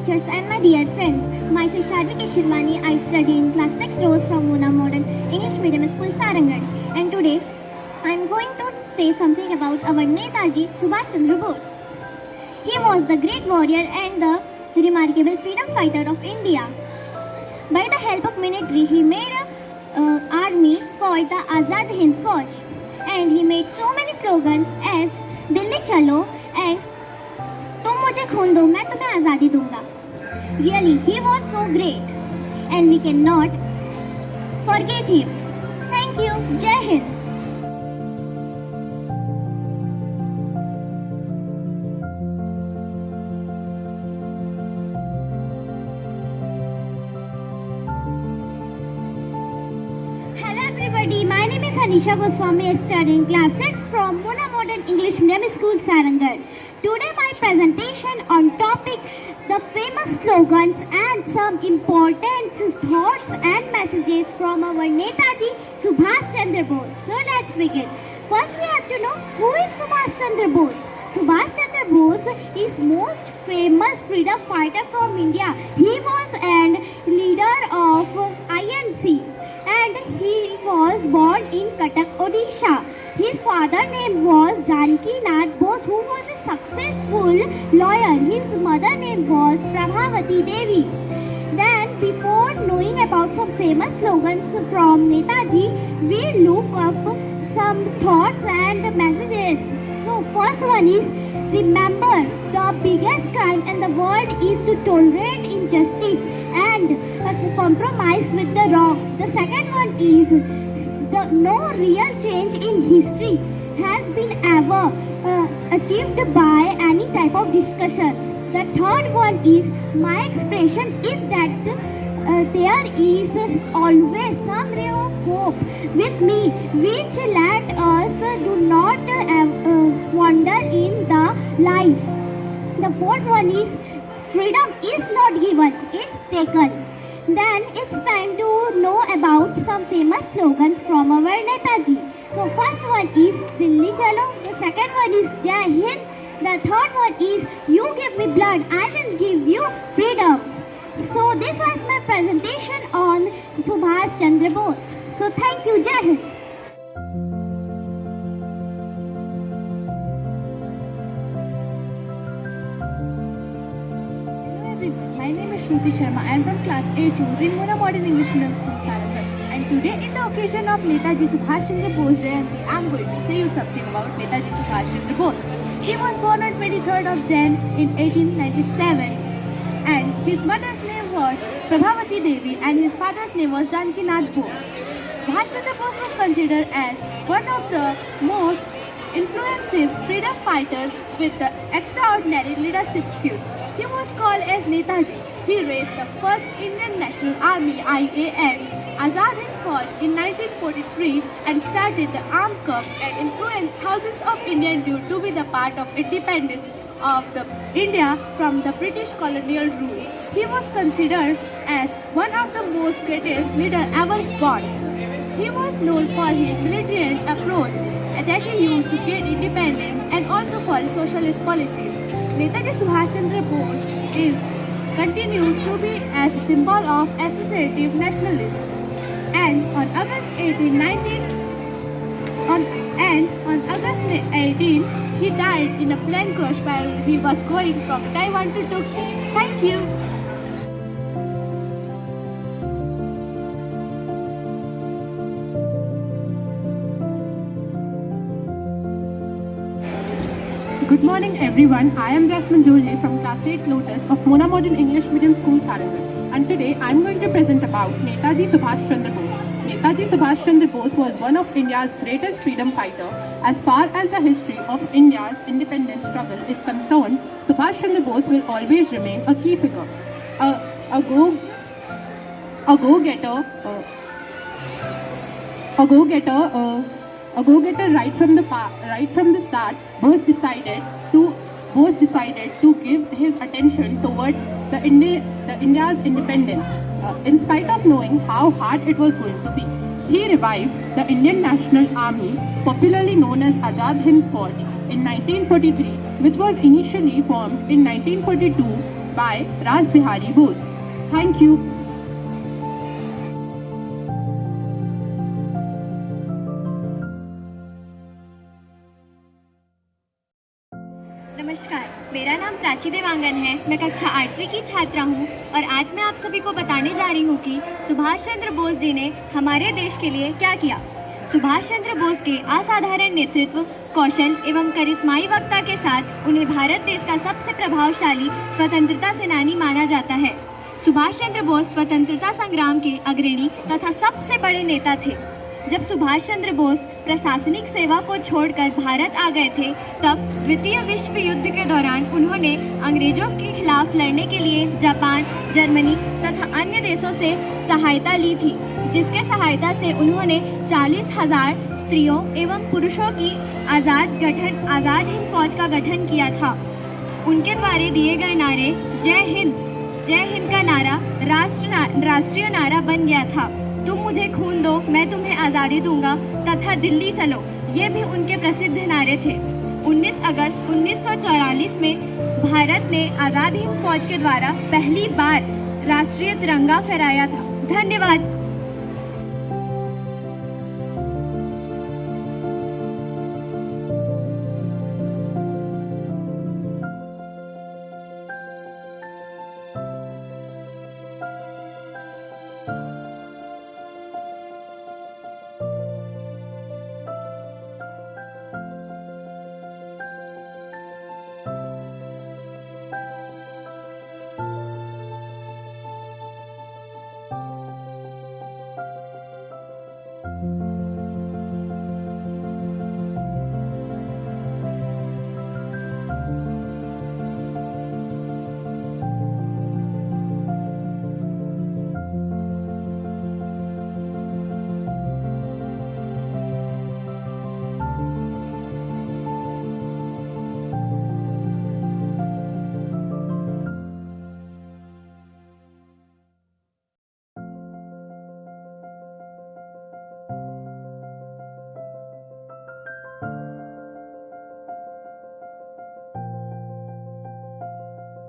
teachers and my dear friends. Myself Sharvik Shirwani. I study in class 6 rows from Mona Modern English Medium School Sarangarh. And today I am going to say something about our Netaji Subhash Chandra Bose. He was the great warrior and the remarkable freedom fighter of India. By the help of military, he made an army called the Azad Hind Fauj. And he made so many slogans as Delhi Chalo and तुम मुझे खून दो मैं तुम्हें आज़ादी दूंगा. Really, he was so great and we cannot forget him. Thank you. Jai Hind. Hello everybody, my name is Anisha Goswami, studying class 6 from Mona Modern English Medium School Sarangarh. Today my presentation on topic the famous slogans and some important thoughts and messages from our Netaji Subhash Chandra Bose. So let's begin. First we have to know who is Subhash Chandra Bose. Subhash Chandra Bose is most famous freedom fighter from India. He was a leader of INC and he was born in Cuttack, Odisha. His father's name was Janaki Nath Bose, who was a successful lawyer. His mother's name was Prabhavati Devi. Then, before knowing about some famous slogans from Netaji, we look up some thoughts and messages. So, first one is, remember, the biggest crime in the world is to tolerate injustice and compromise with the wrong. The second one is, no real change in history has been ever achieved by any type of discussions. The third one is, my expression is that there is always some ray of hope with me which let us do not wander in the lies. The fourth one is, freedom is not given, it's taken. Then it's time to know about some famous slogans from our Netaji. So first one is Delhi Chalo, the second one is Jai Hind, the third one is you give me blood, I will give you freedom. So this was my presentation on Subhash Chandra Bose. So thank you, Jai Hind. My name is Shruti Sharma. I am from class 8 in Mona Modern English Medium School, Sarangarh. And today, in the occasion of Netaji Subhash Chandra Bose Jayanti, I am going to say you something about Netaji Subhash Chandra Bose. He was born on 23rd of Jan in 1897, and his mother's name was Prabhavati Devi, and his father's name was Janaki Nath Bose. Subhash Chandra Bose was considered as one of the most influential freedom fighters with the extraordinary leadership skills. He was called as Netaji. He raised the first Indian National Army IAN Azad Hind Fauj in 1943 and started the armed corps and influenced thousands of Indian youth to be the part of independence of the India from the British colonial rule. He was considered as one of the most greatest leaders ever born. He was known for his military approach that he used to gain independence and also for his socialist policies. Netaji Subhash Chandra Bose continues to be as a symbol of associative nationalism. And on August 18, he died in a plane crash while he was going from Taiwan to Tokyo. Thank you. Good morning everyone, I am Jasmine Jolie from class 8 Lotus of Mona Modern English Medium School Sarangarh, and today I am going to present about Netaji Subhash Chandra Bose. Netaji Subhash Chandra Bose was one of India's greatest freedom fighter. As far as the history of India's independence struggle is concerned, Subhash Chandra Bose will always remain a key figure. A go-getter right from the start. Bose decided to give his attention towards the India's independence. In spite of knowing how hard it was going to be, he revived the Indian National Army, popularly known as Azad Hind Fauj, in 1943, which was initially formed in 1942 by Ras Bihari Bose. Thank you. नमस्कार, मेरा नाम प्राची देवांगन है। मैं कक्षा 8वीं की छात्रा हूँ और आज मैं आप सभी को बताने जा रही हूँ कि सुभाष चंद्र बोस जी ने हमारे देश के लिए क्या किया। सुभाष चंद्र बोस के असाधारण नेतृत्व, कौशल एवं करिश्माई वक्ता के साथ उन्हें भारत देश का सबसे प्रभावशाली स्वतंत्रता सेनानी माना जाता है। सुभाष चंद्र बोस स्वतंत्रता संग्राम के अग्रणी तथा सबसे बड़े नेता थे। जब सुभाष चंद्र बोस प्रशासनिक सेवा को छोड़कर भारत आ गए थे, तब द्वितीय विश्व युद्ध के दौरान उन्होंने अंग्रेजों के खिलाफ लड़ने के लिए जापान, जर्मनी तथा अन्य देशों से सहायता ली थी, जिसके सहायता से उन्होंने 40,000 स्त्रियों एवं पुरुषों की आज़ाद हिंद फौज का गठन किया था। उनके द्वारा दिए गए नारे जय हिंद का नारा राष्ट्रीय नारा बन गया था। तुम मुझे खून दो, मैं तुम्हें आज़ादी दूंगा तथा दिल्ली चलो, ये भी उनके प्रसिद्ध नारे थे। 19 अगस्त 1944 में भारत ने आज़ाद हिंद फौज के द्वारा पहली बार राष्ट्रीय तिरंगा फहराया था। धन्यवाद।